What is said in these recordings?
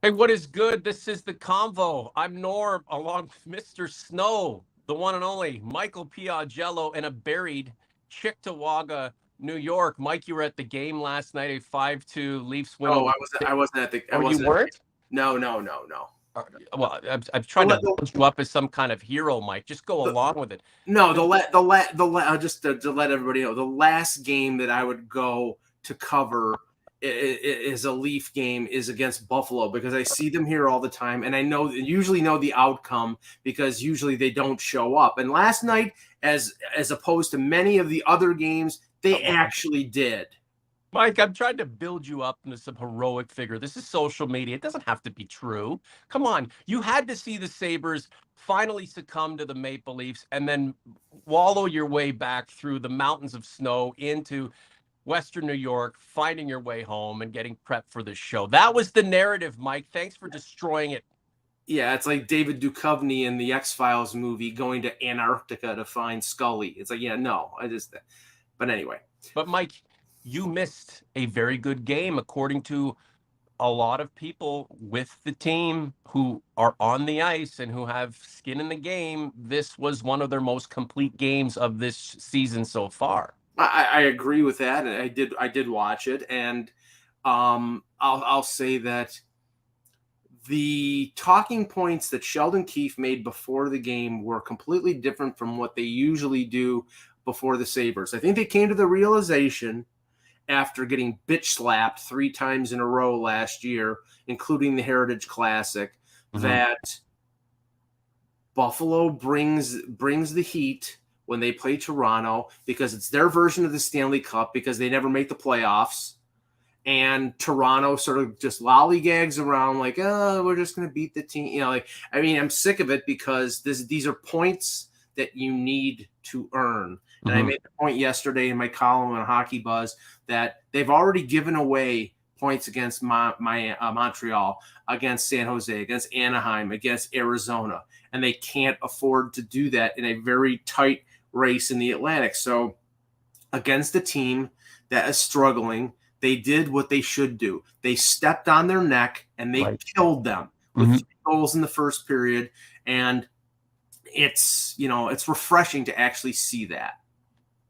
Hey, what is good? This is the Convo. I'm Norm, along with Mr. Snow, the one and only Michael Augello, and a buried Chickawaga, New York. Mike, you were at the game last night, a 5-2 Leafs win Oh, over. I wasn't at the. I Oh, you wasn't. weren't? No, no, no, no. Well, I'm The, trying to la- build you up as some kind of hero, Mike. Just go the, along with it. no, just to let everybody know, the last game that I would go to cover is a Leaf game is against Buffalo because I see them here all the time and I usually know the outcome because usually they don't show up. And last night, as opposed to many of the other games, they Come on. actually did. Mike, I'm trying to build you up into some heroic figure. This is social media. It doesn't have to be true. Come on. You had to see the Sabres finally succumb to the Maple Leafs and then wallow your way back through the mountains of snow into Western New York, finding your way home and getting prepped for this show. That was the narrative, Mike. Thanks for destroying it. Yeah, it's like David Duchovny in the X-Files movie going to Antarctica to find Scully. It's like, yeah, no, but anyway. But, Mike, you missed a very good game, according to a lot of people with the team who are on the ice and who have skin in the game. This was one of their most complete games of this season so far. I agree with that. And I did watch it. And I'll say that the talking points that Sheldon Keefe made before the game were completely different from what they usually do before the Sabres. I think they came to the realization after getting bitch slapped 3 times in a row last year, including the Heritage Classic, that Buffalo brings the heat when they play Toronto because it's their version of the Stanley Cup because they never make the playoffs. And Toronto sort of just lollygags around like, oh, we're just going to beat the team. I'm sick of it because these are points that you need to earn. And I made the point yesterday in my column on Hockey Buzz that they've already given away points against Montreal, against San Jose, against Anaheim, against Arizona, and they can't afford to do that in a very tight race in the Atlantic. So against a team that is struggling, they did what they should do. They stepped on their neck and they killed them with 3 goals in the first period. And it's refreshing to actually see that.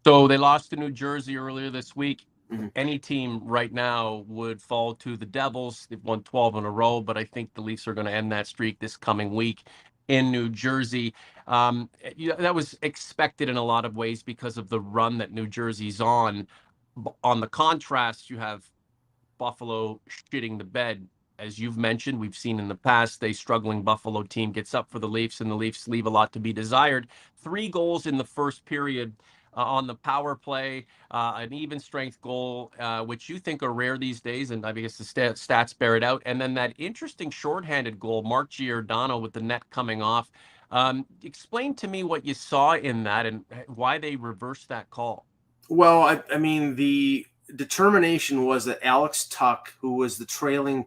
So they lost to New Jersey earlier this week. Mm-hmm. Any team right now would fall to the Devils. They've won 12 in a row, but I think the Leafs are going to end that streak this coming week in New Jersey. That was expected in a lot of ways because of the run that New Jersey's on. On the contrast, you have Buffalo shitting the bed. As you've mentioned, we've seen in the past, a struggling Buffalo team gets up for the Leafs, and the Leafs leave a lot to be desired. 3 goals in the first period on the power play, an even strength goal, which you think are rare these days, and I guess the stats bear it out. And then that interesting shorthanded goal, Mark Giordano with the net coming off. Explain to me what you saw in that and why they reversed that call. Well, I mean, the determination was that Alex Tuck, who was the trailing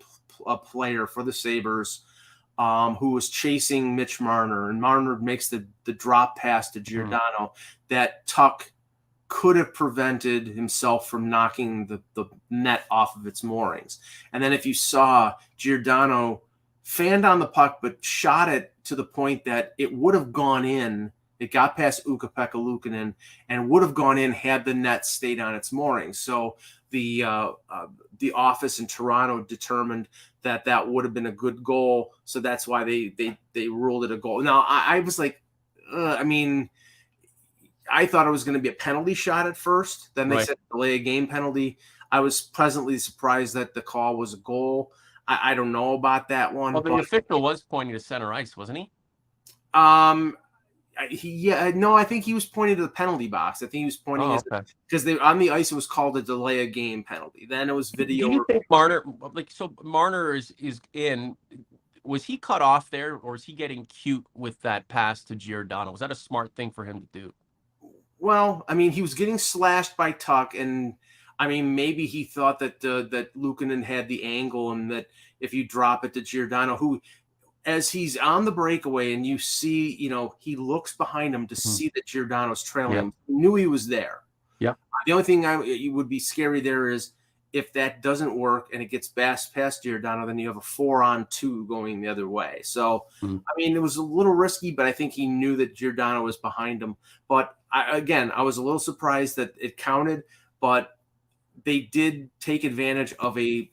player for the Sabres, who was chasing Mitch Marner, and Marner makes the drop pass to Giordano, that Tuck could have prevented himself from knocking the net off of its moorings. And then if you saw, Giordano fanned on the puck, but shot it to the point that it would have gone in. It got past Ukko-Pekka Luukkonen and would have gone in had the net stayed on its moorings. So the office in Toronto determined that would have been a good goal. So that's why they ruled it a goal. Now, I was like, I thought it was going to be a penalty shot at first. Then they said delay a game penalty. I was pleasantly surprised that the call was a goal. I don't know about that one. Well, the official was pointing to center ice, wasn't he? I think he was pointing to the penalty box. I think he was pointing because on the ice it was called a delay a game penalty. Then it was video. Do you think Marner, Marner is in? Was he cut off there, or is he getting cute with that pass to Giordano? Was that a smart thing for him to do? Well, I mean, he was getting slashed by Tuck, and I mean, maybe he thought that that Luukkonen had the angle, and that if you drop it to Giordano, who, as he's on the breakaway, and you see, he looks behind him to see that Giordano's trailing him. He knew he was there. Yeah. The only thing it would be scary there is if that doesn't work and it gets past Giordano, then you have a 4-on-2 going the other way. So, I mean, it was a little risky, but I think he knew that Giordano was behind him. But I was a little surprised that it counted, but they did take advantage of a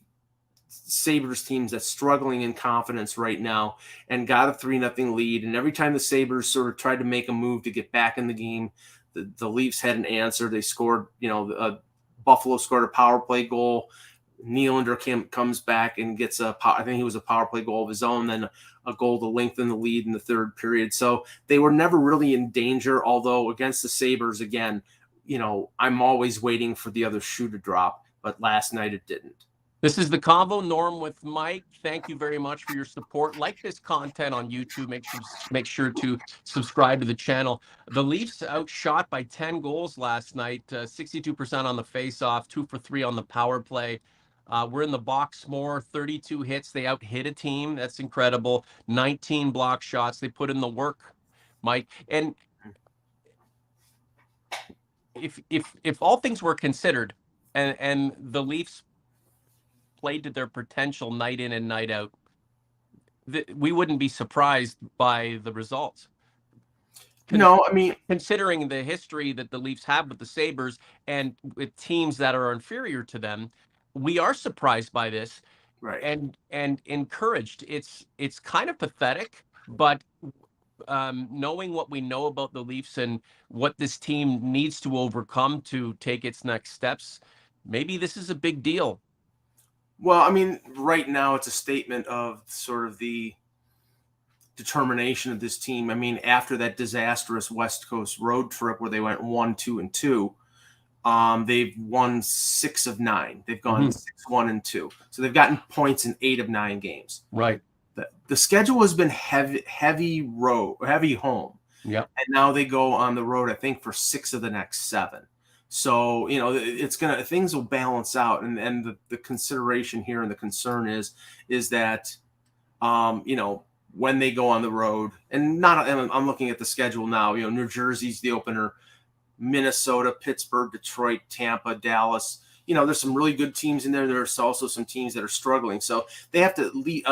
Sabres teams that's struggling in confidence right now and got a 3-0 lead. And every time the Sabres sort of tried to make a move to get back in the game, the Leafs had an answer. They scored, Buffalo scored a power play goal. Nylander comes back and gets I think it was a power play goal of his own, then a goal to lengthen the lead in the third period. So they were never really in danger, although against the Sabres, again, I'm always waiting for the other shoe to drop, but last night it didn't. This is the Convo, Norm with Mike. Thank you very much for your support. Like this content on YouTube. Make sure to subscribe to the channel. The Leafs outshot by 10 goals last night, 62% on the faceoff, 2 for 3 on the power play. We're in the box more, 32 hits. They out-hit a team. That's incredible. 19 block shots. They put in the work, Mike. And if all things were considered, and the Leafs played to their potential night in and night out, we wouldn't be surprised by the results. No, I mean, considering the history that the Leafs have with the Sabres and with teams that are inferior to them, we are surprised by this, right? And encouraged. It's kind of pathetic, but knowing what we know about the Leafs and what this team needs to overcome to take its next steps, maybe this is a big deal. Well, I mean, right now it's a statement of sort of the determination of this team. I mean, after that disastrous West Coast road trip where they went 1-2-2, they've won 6 of 9. They've gone 6-1-2. So they've gotten points in 8 of 9 games. Right. The schedule has been heavy home. Yeah. And now they go on the road, I think, for 6 of the next 7. So, things will balance out. And the consideration here and the concern is that, when they go on the road, and I'm looking at the schedule now, New Jersey's the opener, Minnesota, Pittsburgh, Detroit, Tampa, Dallas. There's some really good teams in there. There's also some teams that are struggling. So they have to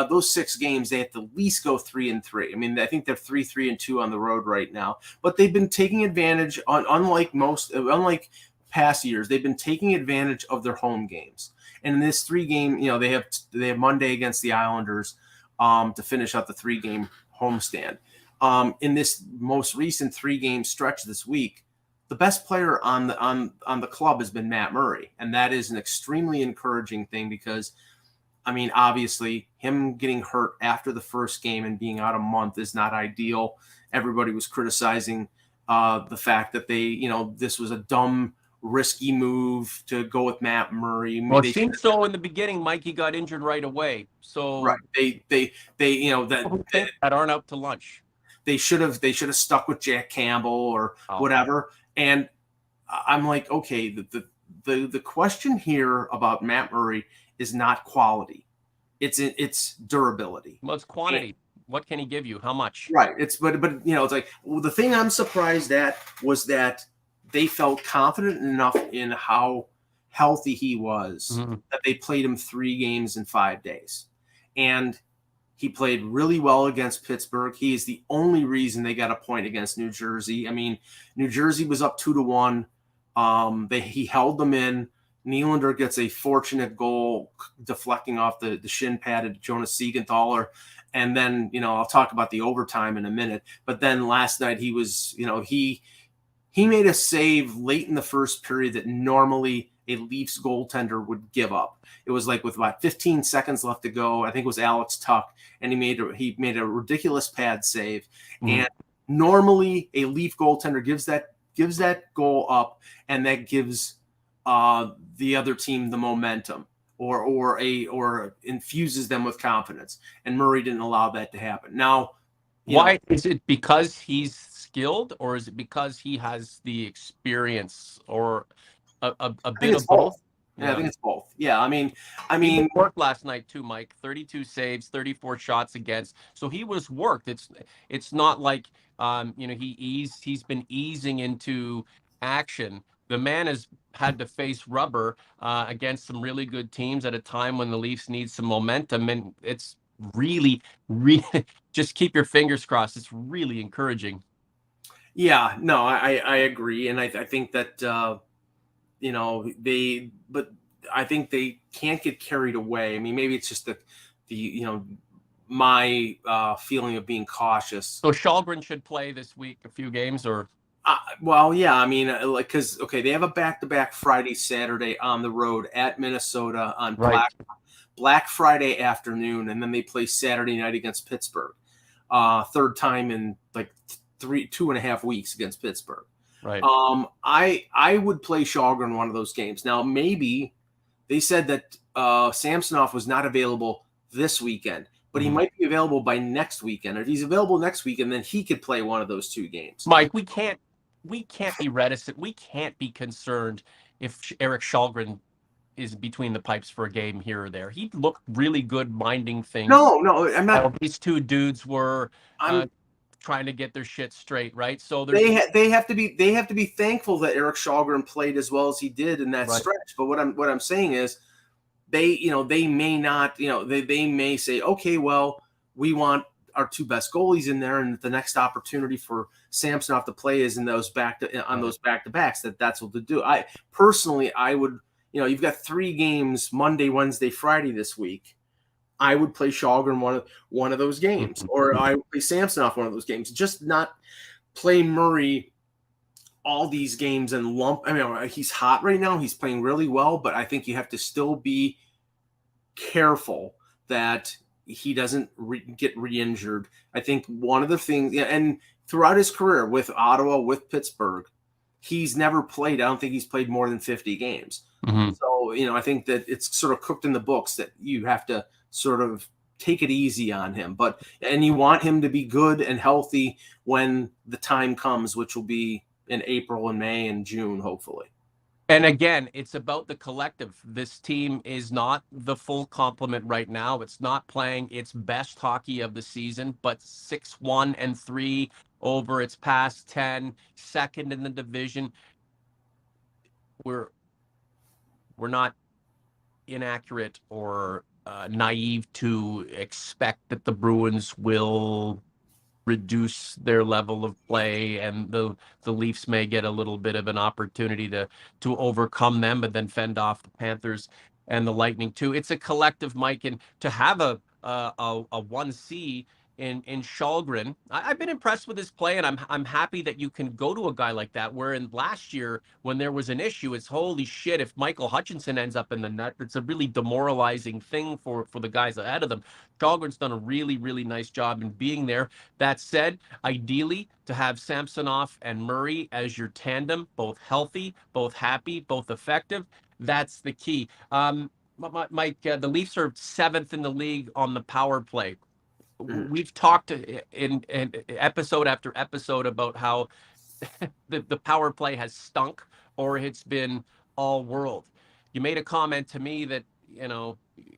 those 6 games, they have to at least go 3-3. I mean, I think they're 3-3-2 on the road right now, but they've been taking advantage unlike past years, they've been taking advantage of their home games. And in this 3-game, they have Monday against the Islanders to finish out the 3-game homestand. In this most recent 3-game stretch this week, the best player on the club has been Matt Murray, and that is an extremely encouraging thing because, I mean, obviously him getting hurt after the first game and being out a month is not ideal. Everybody was criticizing the fact that this was a dumb, risky move to go with Matt Murray. Well, it seemed so in the beginning. Mikey got injured right away. So right, they that aren't out to lunch. They should have stuck with Jack Campbell or whatever. And I'm like, okay, the question here about Matt Murray is not quality. It's durability. Well, it's quantity. What can he give you? How much? Right. It's like, the thing I'm surprised at was that they felt confident enough in how healthy he was that they played him 3 games in 5 days. And he played really well against Pittsburgh. He is the only reason they got a point against New Jersey. I mean, New Jersey was up 2-1. He held them in. Nylander gets a fortunate goal deflecting off the shin pad of Jonas Siegenthaler. And then, I'll talk about the overtime in a minute. But then last night he was, he made a save late in the first period that normally a Leafs goaltender would give up. It was like with about 15 seconds left to go. I think it was Alex Tuck, and he made a ridiculous pad save. And normally a Leaf goaltender gives that goal up, and that gives the other team the momentum or infuses them with confidence. And Murray didn't allow that to happen. Now, why is it? Because he's skilled, or is it because he has the experience, or a bit of both? Yeah, I think it's both. Yeah, I mean, he worked last night too, Mike. 32 saves, 34 shots against. So he was worked. It's not like he's been easing into action the man has had to face rubber against some really good teams at a time when the Leafs need some momentum, and it's really, really just keep your fingers crossed. It's really encouraging. Yeah, no, I agree, and I think that but I think they can't get carried away. I mean, maybe it's just the my feeling of being cautious. So Shalgren should play this week a few games, or Well, yeah, I mean, like, because okay, they have a back-to-back Friday, Saturday on the road at Minnesota on right, Black Friday afternoon, and then they play Saturday night against Pittsburgh. Third time in like 2.5 weeks against Pittsburgh. right. I would play Shalgren one of those games. Now, maybe they said that Samsonov was not available this weekend, but he might be available by next weekend. If he's available next weekend, then he could play one of those two games. Mike, we can't be reticent. We can't be concerned if Eric Shalgren is between the pipes for a game here or there. He looked really good minding things. No, I'm not. These two dudes were I'm. trying to get their shit straight, right? So They have to be thankful that Eric Shalgren played as well as he did in that stretch. But what I'm saying is they may not, they may say, okay, well, we want our two best goalies in there, and the next opportunity for Samsonov to play is in those those back-to-backs. That's what to do. I personally, I would, you've got 3 games Monday, Wednesday, Friday this week. I would play Shalgren one of those games, or I would play Samsonov one of those games. Just not play Murray all these games and lump. I mean, he's hot right now. He's playing really well, but I think you have to still be careful that he doesn't get re-injured. I think one of the things, and throughout his career with Ottawa, with Pittsburgh, he's never played. I don't think he's played more than 50 games. So, I think that it's sort of cooked in the books that you have to sort of take it easy on him. And you want him to be good and healthy when the time comes, which will be in April and May and June, hopefully. And again, it's about the collective. This team is not the full complement right now. It's not playing its best hockey of the season, but 6-1-3 over its past 10, second in the division. We're not inaccurate or naive to expect that the Bruins will reduce their level of play, and the Leafs may get a little bit of an opportunity to overcome them, but then fend off the Panthers and the Lightning too. It's a collective, Mike, and to have a 1C in Shalgren, I've been impressed with his play, and I'm happy that you can go to a guy like that. Where in last year, when there was an issue, it's holy shit, if Michael Hutchinson ends up in the net, it's a really demoralizing thing for the guys ahead of them. Shalgren's done a really, really nice job in being there. That said, ideally, to have Samsonov and Murray as your tandem, both healthy, both happy, both effective, that's the key. Mike, the Leafs are 7th in the league on the power play. We've talked in episode after episode about how the power play has stunk, or it's been all world. You made a comment to me that,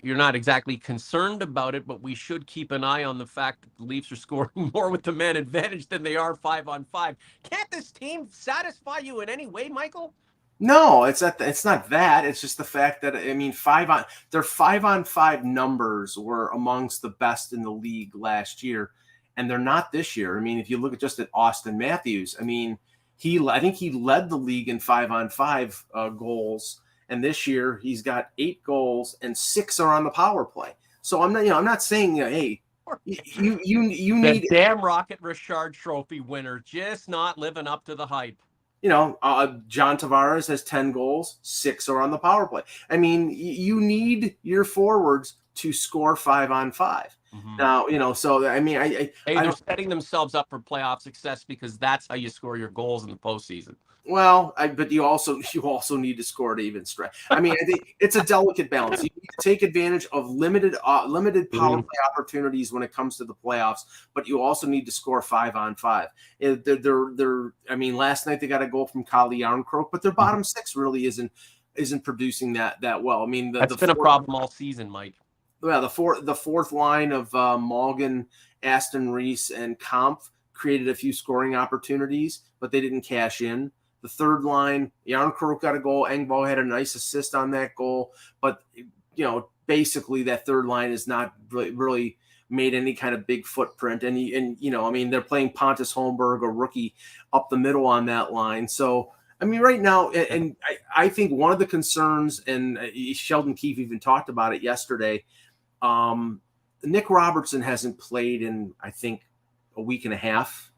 you're not exactly concerned about it, but we should keep an eye on the fact that the Leafs are scoring more with the man advantage than they are 5-on-5. Can't this team satisfy you in any way, Michael? No, it's not that. It's just the fact that, I mean, their 5-on-5 numbers were amongst the best in the league last year, and they're not this year. I mean, if you look at Austin Matthews, I mean, I think he led the league in 5-on-5 goals, and this year he's got 8 goals and 6 are on the power play. So I'm not saying, hey, you need the damn Rocket Richard Trophy winner, just not living up to the hype. John Tavares has 10 goals, 6 are on the power play. I mean, you need your forwards to score 5-on-5. Now, so I mean, they're setting themselves up for playoff success, because that's how you score your goals in the postseason. Well, but you also need to score to even stretch. I mean, I think it's a delicate balance. You need to take advantage of limited power play opportunities when it comes to the playoffs, but you also need to score 5-on-5. I mean, last night they got a goal from Kyle Yarncroke, but their bottom 6 really isn't producing that well. I mean, that's been a problem all season, Mike. Yeah, the fourth line of Malgin, Aston Reese, and Kampf created a few scoring opportunities, but they didn't cash in. the third line. Yarncroke got a goal. Engvall had a nice assist on that goal. But, basically that third line is not really made any kind of big footprint. And they're playing Pontus Holmberg, a rookie, up the middle on that line. So, right now, and I think one of the concerns, and Sheldon Keefe even talked about it yesterday, Nick Robertson hasn't played in, I think, a week and a half.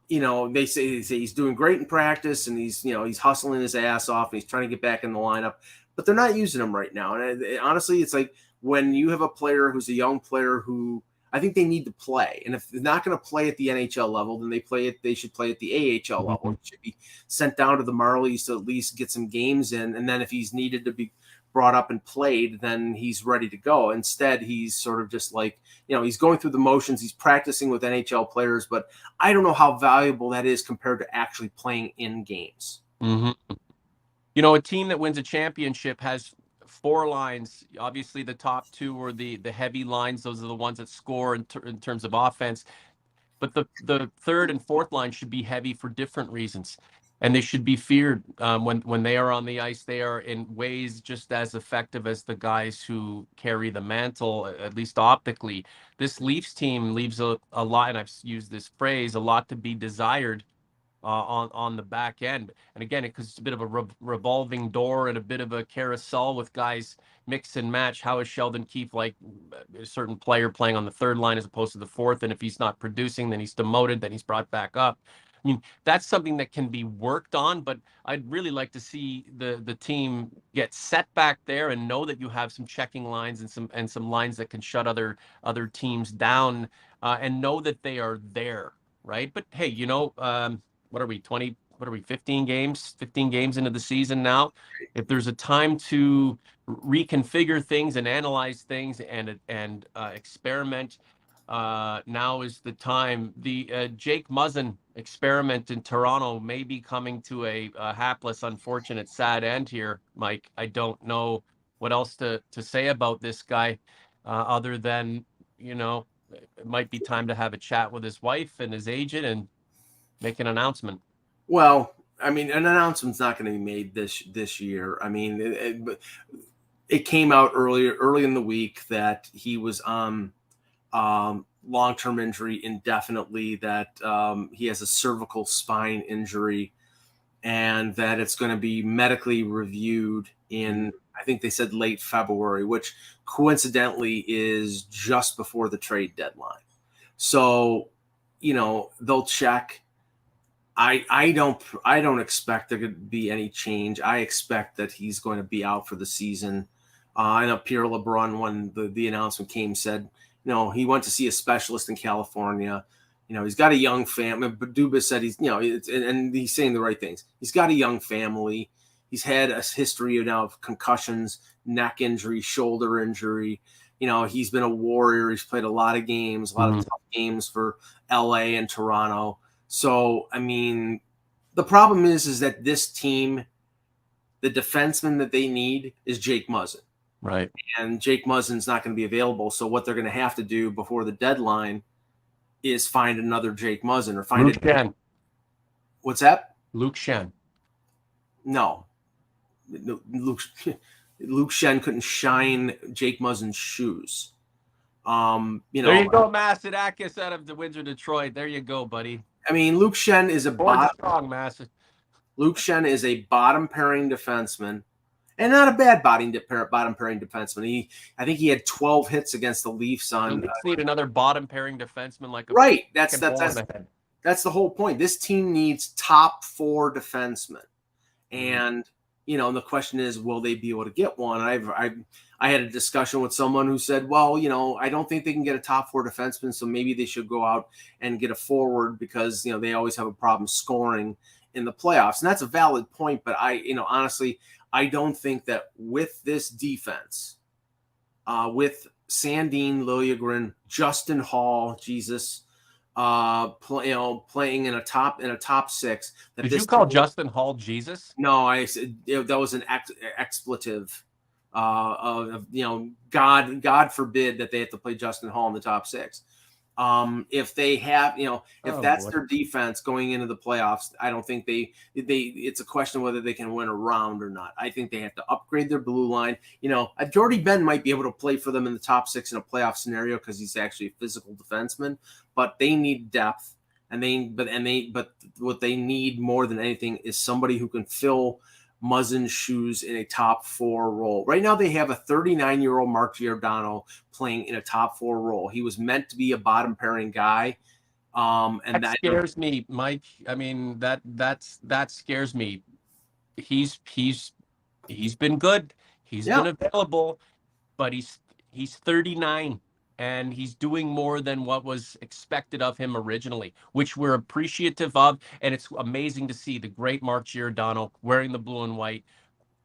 They say he's doing great in practice, and he's hustling his ass off, and he's trying to get back in the lineup, but they're not using him right now. And honestly, it's like when you have a player who's a young player who I think they need to play, and if they're not going to play at the NHL level, then they should play at the AHL level. He should be sent down to the Marlies to at least get some games in, and then if he's needed to be brought up and played, then he's ready to go. Instead, he's sort of just like, he's going through the motions. He's practicing with NHL players, but I don't know how valuable that is compared to actually playing in games. A team that wins a championship has 4 lines. Obviously, the top 2 are the heavy lines. Those are the ones that score in terms of offense. But the third and fourth line should be heavy for different reasons. And they should be feared when they are on the ice. They are in ways just as effective as the guys who carry the mantle, at least optically. This Leafs team leaves a lot, and I've used this phrase, a lot to be desired on the back end. And again, because it's a bit of a revolving door and a bit of a carousel with guys mix and match. How is Sheldon Keefe like a certain player playing on the third line as opposed to the fourth? And if he's not producing, then he's demoted, then he's brought back up. That's something that can be worked on, but I'd really like to see the team get set back there and know that you have some checking lines and some lines that can shut other teams down, and know that they are there, right? But hey, what are we, 20, what are we, 15 games into the season now? If there's a time to reconfigure things and analyze things and experiment, now is the time. The Jake Muzzin experiment in Toronto may be coming to a hapless, unfortunate, sad end here, Mike. I don't know what else to say about this guy, other than, it might be time to have a chat with his wife and his agent and make an announcement. Well, an announcement's not going to be made this year. It came out early in the week that he was on long-term injury indefinitely, that he has a cervical spine injury, and that it's going to be medically reviewed in, I think they said late February, which coincidentally is just before the trade deadline. So, they'll check. I don't expect there could be any change. I expect that he's going to be out for the season. I know Pierre LeBrun, when the announcement came, said, he went to see a specialist in California. He's got a young family. But Dubas said and he's saying the right things. He's got a young family. He's had a history of concussions, neck injury, shoulder injury. He's been a warrior. He's played a lot of games, a lot of tough games for LA and Toronto. So, the problem is that this team, the defenseman that they need is Jake Muzzin. Right. And Jake Muzzin's not going to be available. So what they're going to have to do before the deadline is find another Jake Muzzin or find Luke Shen. What's that? Luke Shen. No. Luke Shen couldn't shine Jake Muzzin's shoes. There you go, Masidakis out of the Windsor, Detroit. There you go, buddy. Luke Shen is a Luke Shen is a bottom pairing defenseman, and not a bad bottom pairing defenseman. I think he had 12 hits against the Leafs on. The Leafs need another bottom pairing defenseman, like right. That's the whole point. This team needs top 4 defensemen, and the question is, will they be able to get one? I had a discussion with someone who said, well, I don't think they can get a top 4 defenseman, so maybe they should go out and get a forward because, they always have a problem scoring in the playoffs. And that's a valid point, but honestly, I don't think that with this defense, with Sandin, Liljegren, Justin Hall, Jesus, playing in a top 6. Did you call Justin Hall Jesus? No, I said that was an expletive. God forbid that they have to play Justin Hall in the top 6. If they have, if that's boy. their defense going into the playoffs, I don't think it's a question of whether they can win a round or not. I think they have to upgrade their blue line. Jordy Ben might be able to play for them in the top 6 in a playoff scenario because he's actually a physical defenseman, but they need depth. But what they need more than anything is somebody who can fill Muzzin's shoes in a top 4 role. Right now, they have a 39-year-old Mark Giordano playing in a top 4 role. He was meant to be a bottom pairing guy. And That scares me, Mike. I mean, that scares me. He's been good. He's been available, but he's 39 and he's doing more than what was expected of him originally, which we're appreciative of. And it's amazing to see the great Mark Giordano wearing the blue and white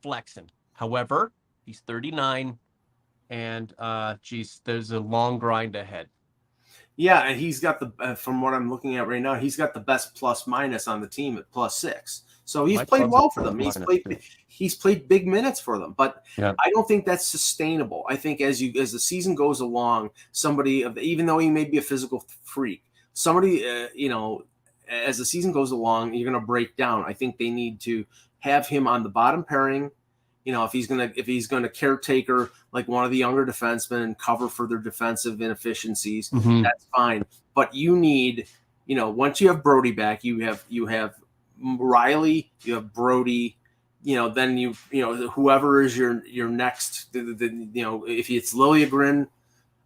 flexing. However, he's 39 and geez, there's a long grind ahead. Yeah, and he's got from what I'm looking at right now, he's got the best plus minus on the team at +6. So he's played well for them. He's played big minutes for them, but I don't think that's sustainable. I think as the season goes along, even though he may be a physical freak, somebody as the season goes along, you're going to break down. I think they need to have him on the bottom pairing. If he's gonna caretaker like one of the younger defensemen and cover for their defensive inefficiencies, that's fine. But you need, once you have Brody back, you have Riley, you have Brody, then whoever is your next, if it's Liljegren,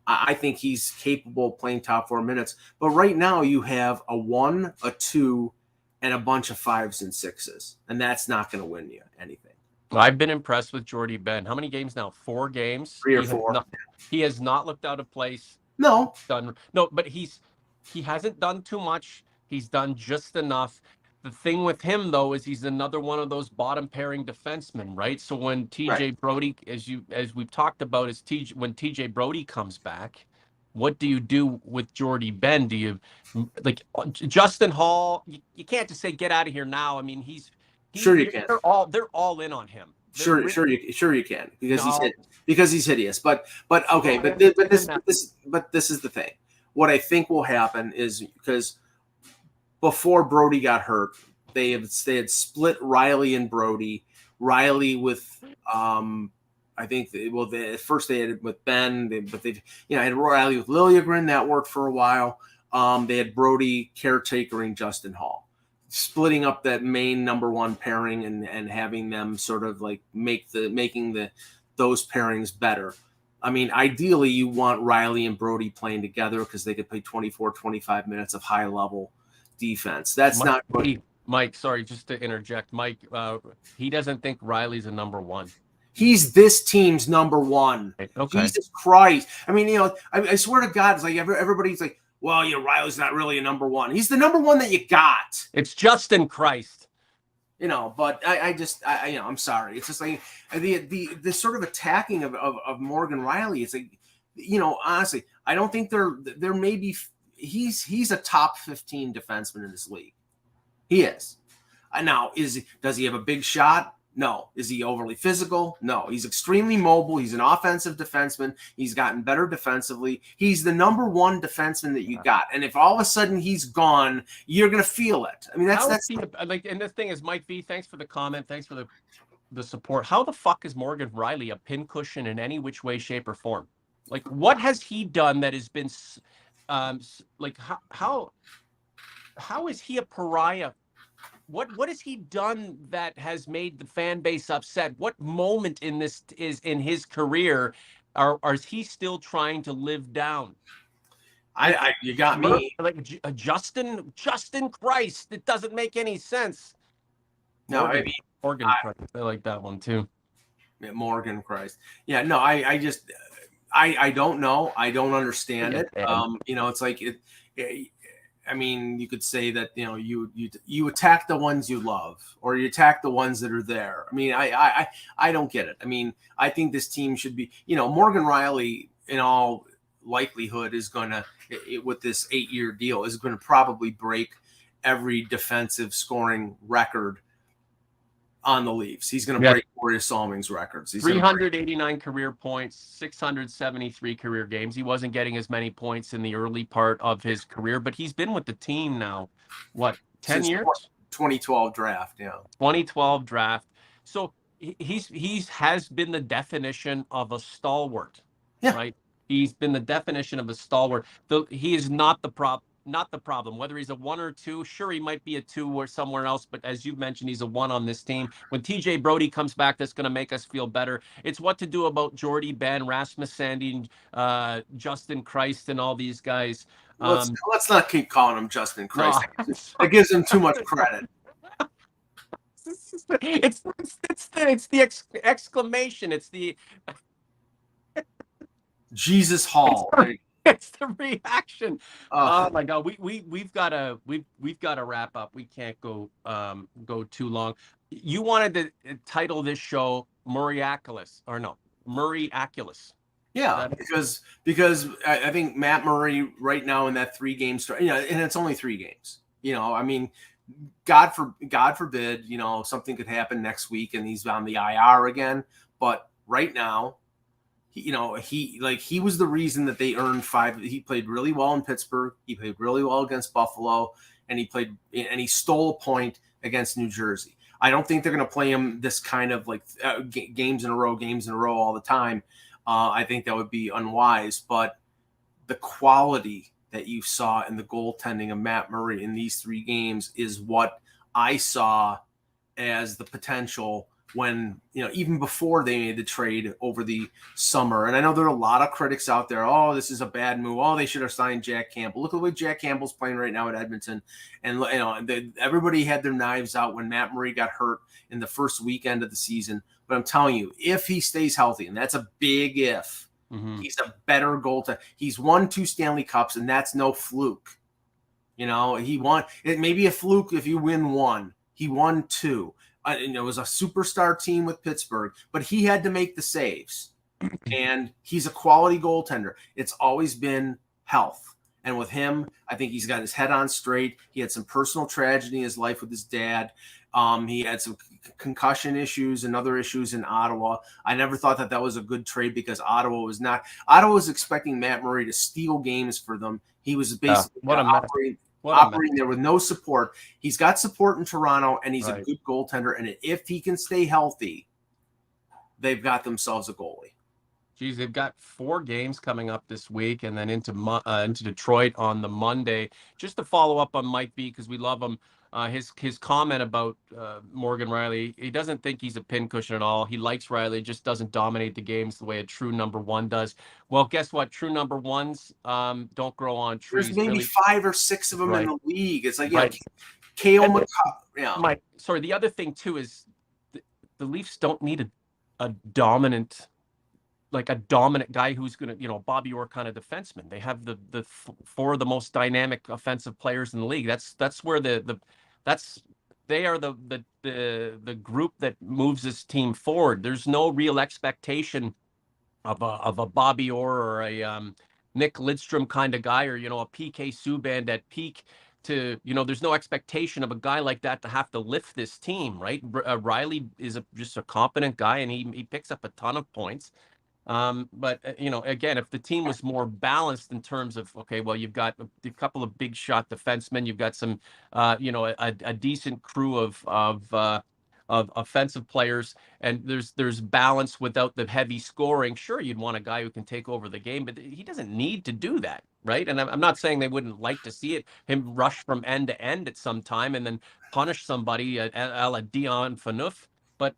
I think he's capable of playing top 4 minutes. But right now you have a 1, a 2, and a bunch of 5s and 6s, and that's not going to win you anything. I've been impressed with Jordy Ben. How many games now? 4 games. 3 or 4. He has not looked out of place. No, but he hasn't done too much. He's done just enough. The thing with him though is he's another one of those bottom pairing defensemen, right? So when TJ Brody, as we've talked about, when TJ Brody comes back, what do you do with Jordy Ben? Do you like Justin Hall? You can't just say get out of here now. I mean, sure you can. They're all in on him. Sure you can because he's hideous. But okay, but this is the thing. What I think will happen is because before Brody got hurt, they had split Riley and Brody. Riley with I think first they had it with Ben, but they had Riley with Liljegren, that worked for a while. They had Brody caretakering Justin Hall, splitting up that main number 1 pairing and having them sort of like making those pairings better. I mean, ideally you want Riley and Brody playing together because they could play 24, 25 minutes of high level defense. That's not good. Mike, sorry, just to interject. Mike, he doesn't think Riley's a number 1. He's this team's number 1. Okay. Jesus Christ. I mean, I swear to God, it's like everybody's like, well, Riley's not really a number 1. He's the number 1 that you got. It's Justin Christ. But I'm sorry. It's just like the sort of attacking of Morgan Riley. It's like, honestly, I don't think there may be. He's a top 15 defenseman in this league. He is. Now, does he have a big shot? No. Is he overly physical? No. He's extremely mobile. He's an offensive defenseman. He's gotten better defensively. He's the number 1 defenseman that you got. And if all of a sudden he's gone, you're going to feel it. I mean, that's like, and the thing is, Mike V, thanks for the comment. Thanks for the support. How the fuck is Morgan Riley a pincushion in any which way, shape, or form? Like, what has he done that has been, like, how is he a pariah? What has he done that has made the fan base upset? What moment in this is in his career is he still trying to live down? You got me. Like Justin Christ, it doesn't make any sense. No, Morgan Christ, I like that one too. Morgan Christ. Yeah, no, I just I don't know. I don't understand it. It's like I mean, you could say that you attack the ones you love, or you attack the ones that are there. I mean, I don't get it. I mean, I think this team should be, Morgan Riley, in all likelihood, is going to, with this 8-year deal, is going to probably break every defensive scoring record on the Leafs. He's going to break Corey Salming's records. He's 389 career points, 673 career games. He wasn't getting as many points in the early part of his career, but he's been with the team now, 10 years? 2012 draft, yeah. 2012 draft. So he's has been the definition of a stalwart, right? He's been the definition of a stalwart. He is not the problem. Whether he's a 1 or 2, sure, he might be a 2 or somewhere else, but as you've mentioned, he's a 1 on this team. When TJ Brody comes back, that's going to make us feel better. It's what to do about Jordy, Ben, Rasmus Sandin, Justin Christ, and all these guys. Let's not keep calling him Justin Christ. No, that gives him too much credit. It's the exclamation. It's the Jesus Hall. It's the reaction. Oh my God, we've got to wrap up. We can't go too long. You wanted to title this show Murray-aculous, or no, Murray-aculous. Yeah, because I think Matt Murray right now in that 3-game start, and it's only 3 games. I mean, God forbid, something could happen next week and he's on the IR again. But right now, he was the reason that they earned 5. He played really well in Pittsburgh. He played really well against Buffalo, and he stole a point against New Jersey. I don't think they're going to play him this kind of games in a row all the time. I think that would be unwise, but the quality that you saw in the goaltending of Matt Murray in these 3 games is what I saw as the potential when, even before they made the trade over the summer. And I know there are a lot of critics out there. Oh, this is a bad move. Oh, they should have signed Jack Campbell. Look at the way Jack Campbell's playing right now at Edmonton. And, everybody had their knives out when Matt Murray got hurt in the first weekend of the season. But I'm telling you, if he stays healthy, and that's a big if, he's a better goaltender. He's won 2 Stanley Cups, and that's no fluke. He won. It may be a fluke if you win 1. He won 2. And it was a superstar team with Pittsburgh, but he had to make the saves. And he's a quality goaltender. It's always been health. And with him, I think he's got his head on straight. He had some personal tragedy in his life with his dad. He had some concussion issues and other issues in Ottawa. I never thought that was a good trade because Ottawa was expecting Matt Murray to steal games for them. He was basically operating there with no support. He's got support in Toronto, and he's a good goaltender. And if he can stay healthy, they've got themselves a goalie. Geez, they've got 4 games coming up this week, and then into Detroit on the Monday. Just to follow up on Mike B, because we love him. His comment about Morgan Rielly, he doesn't think he's a pincushion at all. He likes Rielly, just doesn't dominate the games the way a true number 1 does. Well, guess what? True number 1s don't grow on trees. There's maybe 5 or 6 of them in the league. It's like, K.O. McCall. Sorry, the other thing, too, is the Leafs don't need a dominant guy who's going to, Bobby Orr kind of defenseman. They have the 4 of the most dynamic offensive players in the league. That's where they are the group that moves this team forward. There's no real expectation of a Bobby Orr or a Nick Lidstrom kind of guy, or a PK Subban at peak. There's no expectation of a guy like that to have to lift this team, right? Rielly is just a competent guy, and he picks up a ton of points. But again, if the team was more balanced in terms of, okay, well, you've got a couple of big shot defensemen, you've got some, a decent crew of offensive players, and there's balance without the heavy scoring. Sure, you'd want a guy who can take over the game, but he doesn't need to do that, right? And I'm not saying they wouldn't like to see him rush from end to end at some time and then punish somebody a la Dion Phaneuf. But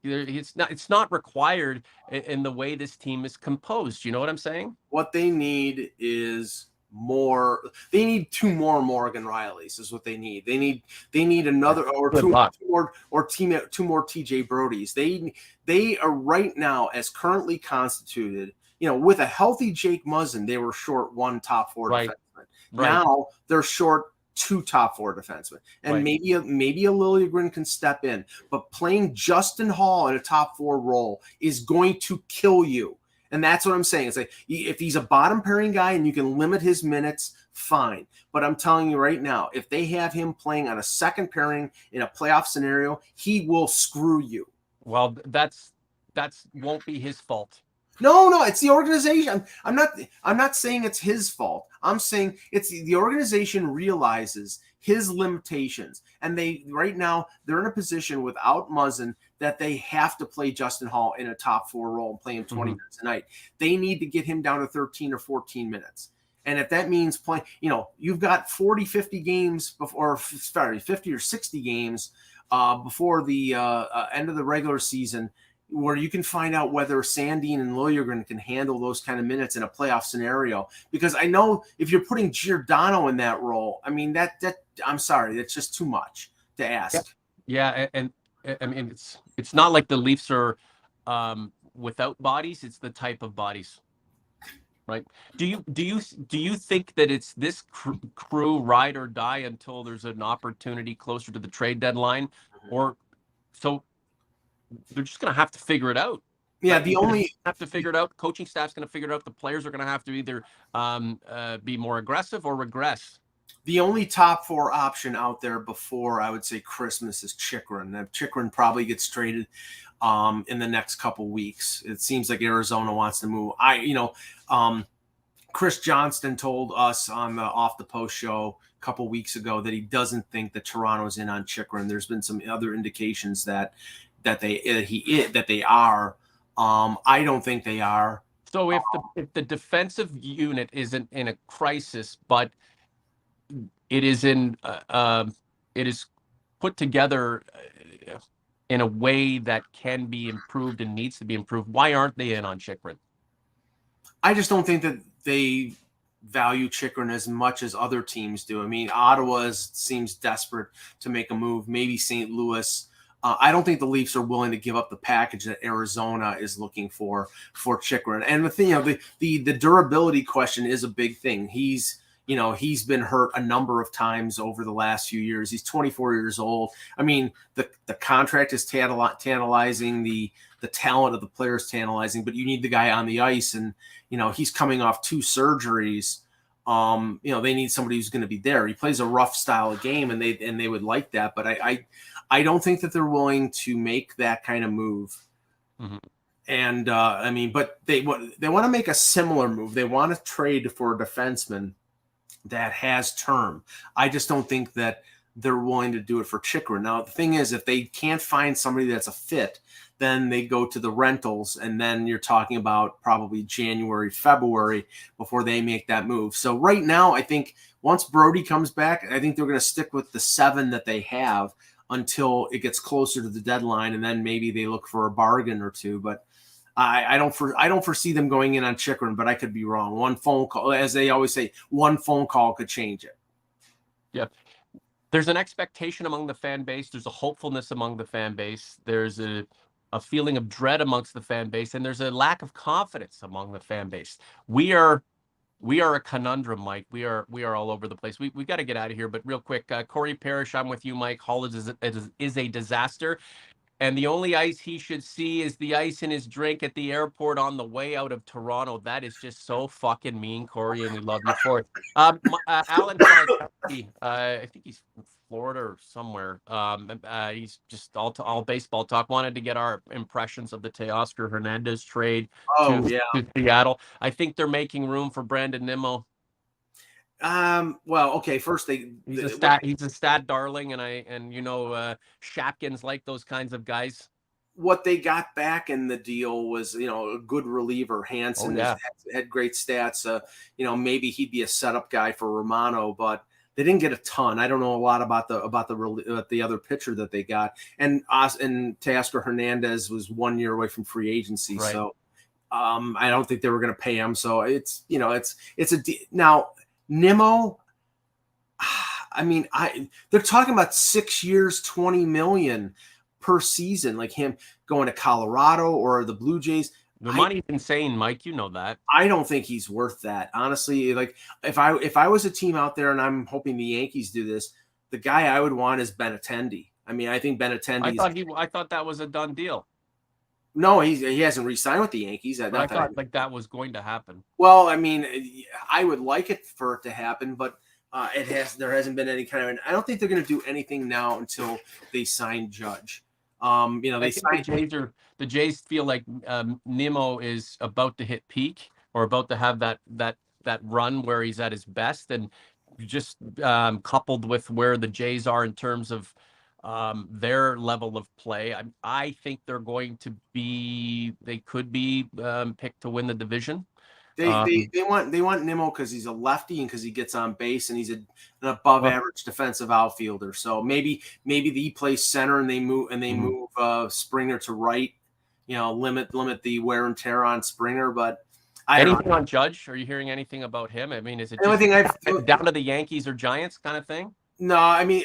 it's not required in the way this team is composed. You know what I'm saying? What they need is more. They need 2 more Morgan Rielys. Is what they need. They need another or 2 more TJ Brodys. They are right now, as currently constituted. With a healthy Jake Muzzin, they were short 1 top 4 defenseman. Now they're short 2 top 4 defensemen, and maybe a Liljegren can step in, but playing Justin Hall in a top 4 role is going to kill you. And that's what I'm saying. It's like if he's a bottom pairing guy and you can limit his minutes, fine. But I'm telling you right now, if they have him playing on a second pairing in a playoff scenario, he will screw you. Well, that's won't be his fault. No, it's the organization. I'm not saying it's his fault. I'm saying it's the organization realizes his limitations, and right now they're in a position without Muzzin that they have to play Justin Hall in a top 4 role and play him 20 minutes a night. They need to get him down to 13 or 14 minutes. And if that means playing, you've got 40, 50 games before, 50 or 60 games before the end of the regular season, where you can find out whether Sandin and Liljegren can handle those kind of minutes in a playoff scenario. Because I know if you're putting Giordano in that role, I mean, that I'm sorry, that's just too much to ask. Yeah, and I mean, it's not like the Leafs are without bodies. It's the type of bodies, right? Do you think that it's this crew ride or die until there's an opportunity closer to the trade deadline, or so? They're just going to have to figure it out. Yeah, right? the only have to figure it out. Coaching staff's going to figure it out. The players are going to have to either be more aggressive or regress. The only top 4 option out there before I would say Christmas is Chychrun. Now, Chychrun probably gets traded in the next couple weeks. It seems like Arizona wants to move. Chris Johnston told us on the Off the Post show a couple weeks ago that he doesn't think that Toronto's in on Chychrun. There's been some other indications that they are. I don't think they are. So if the defensive unit isn't in a crisis, but it is it is put together in a way that can be improved and needs to be improved, why aren't they in on Chychrun? I just don't think that they value Chychrun as much as other teams do. I mean, Ottawa seems desperate to make a move. Maybe St. Louis. I don't think the Leafs are willing to give up the package that Arizona is looking for Chychrun. And the thing, the durability question is a big thing. He's been hurt a number of times over the last few years. He's 24 years old. I mean, the contract is tantalizing, the talent of the player is tantalizing, but you need the guy on the ice, and he's coming off 2 surgeries. They need somebody who's going to be there. He plays a rough style of game, and they would like that, but I don't think that they're willing to make that kind of move. Mm-hmm. And but they want to make a similar move. They want to trade for a defenseman that has term. I just don't think that they're willing to do it for Chychrun. Now, the thing is, if they can't find somebody that's a fit, then they go to the rentals, and then you're talking about probably January, February before they make that move. So right now, I think once Brody comes back, I think they're going to stick with the 7 that they have until it gets closer to the deadline, and then maybe they look for a bargain or 2. But I don't foresee them going in on Chychrun, but I could be wrong. One phone call, as they always say, one phone call could change it. Yeah. There's an expectation among the fan base. There's a hopefulness among the fan base. There's a feeling of dread amongst the fan base, and there's a lack of confidence among the fan base. We are a conundrum, Mike. We are all over the place. We got to get out of here, but real quick, Corey Parrish, I'm with you, Mike. Hull is a disaster. And the only ice he should see is the ice in his drink at the airport on the way out of Toronto. That is just so fucking mean, Corey, and we love you for it. Alan, I think he's from Florida or somewhere. He's just all baseball talk. Wanted to get our impressions of the Teoscar Hernandez trade to Seattle. I think they're making room for Brandon Nimmo. Well, okay. First, he's a stat darling, and Shapkin's like those kinds of guys. What they got back in the deal was, a good reliever. Hansen had great stats. Maybe he'd be a setup guy for Romano, but they didn't get a ton. I don't know a lot about the other pitcher that they got. And Teoscar Hernandez was 1 year away from free agency, right. So I don't think they were going to pay him. So it's now. Nimmo, I mean, they're talking about 6 years, $20 million per season, like him going to Colorado or the Blue Jays. The money's insane, Mike. You know that. I don't think he's worth that, honestly. Like if I was a team out there, and I'm hoping the Yankees do this, the guy I would want is Benintendi. I mean, I think Benintendi. I thought that was a done deal. No, he hasn't re-signed with the Yankees. But I thought like that was going to happen. Well, I mean, I would like it for it to happen, but there hasn't been any kind of. I don't think they're going to do anything now until they sign Judge. They signed. The Jays feel like Nimmo is about to hit peak or about to have that run where he's at his best, and just coupled with where the Jays are in terms of their level of play, I think they're going to be. They could be picked to win the division. They want Nimmo because he's a lefty and because he gets on base and he's an above average defensive outfielder. So maybe he plays center and they move Springer to right. Limit the wear and tear on Springer. But anything on Judge? Are you hearing anything about him? I mean, is it just down to the Yankees or Giants kind of thing? No, I mean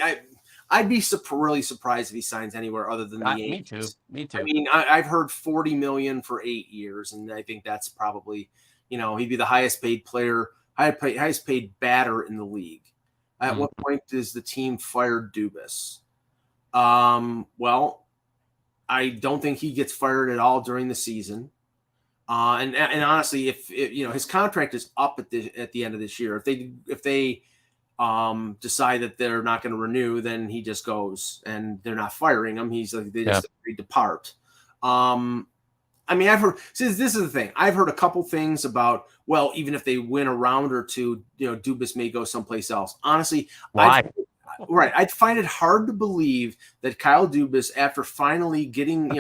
I'd be really surprised if he signs anywhere other than the Yankees. Me too. I mean, I've heard $40 million for 8 years, and I think that's probably. He'd be the highest paid player, highest paid batter in the league. At what point does the team fire Dubas? Well, I don't think he gets fired at all during the season. And honestly, if his contract is up at the end of this year, if they decide that they're not going to renew, then he just goes and they're not firing him. They just agreed to part. I mean, I've heard. See, this is the thing. I've heard a couple things about. Well, even if they win a round or two, Dubas may go someplace else. Honestly, why? I'd find it hard to believe that Kyle Dubas, after finally getting,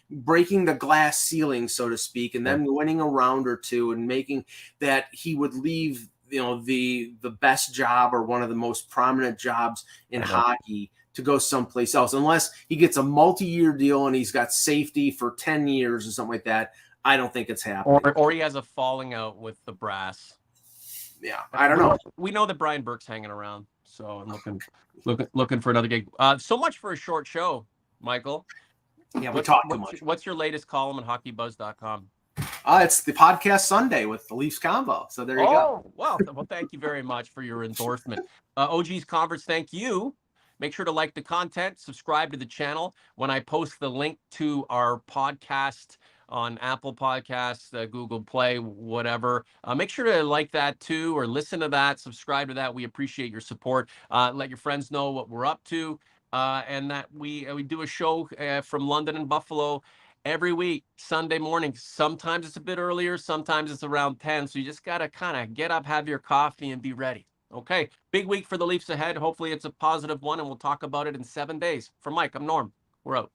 breaking the glass ceiling, so to speak, and then winning a round or two and making that, he would leave, the best job or one of the most prominent jobs in hockey to go someplace else, unless he gets a multi-year deal and he's got safety for 10 years or something like that. I don't think it's happening. Or he has a falling out with the brass. Yeah, I don't know. We know that Brian Burke's hanging around, so I'm looking for another gig. So much for a short show, Michael. Yeah, we talk too much. What's your latest column on hockeybuzz.com? It's the podcast Sunday with the Leafs Convo. So there you go. Well, thank you very much for your endorsement. OG's Conference, thank you. Make sure to like the content, subscribe to the channel. When I post the link to our podcast on Apple Podcasts, Google Play, whatever, make sure to like that too, or listen to that, subscribe to that. We appreciate your support. Let your friends know what we're up to, and that we do a show from London and Buffalo every week, Sunday morning. Sometimes it's a bit earlier, sometimes it's around 10. So you just got to kind of get up, have your coffee, and be ready. Okay, big week for the Leafs ahead. Hopefully it's a positive one, and we'll talk about it in 7 days. For Mike, I'm Norm. We're out.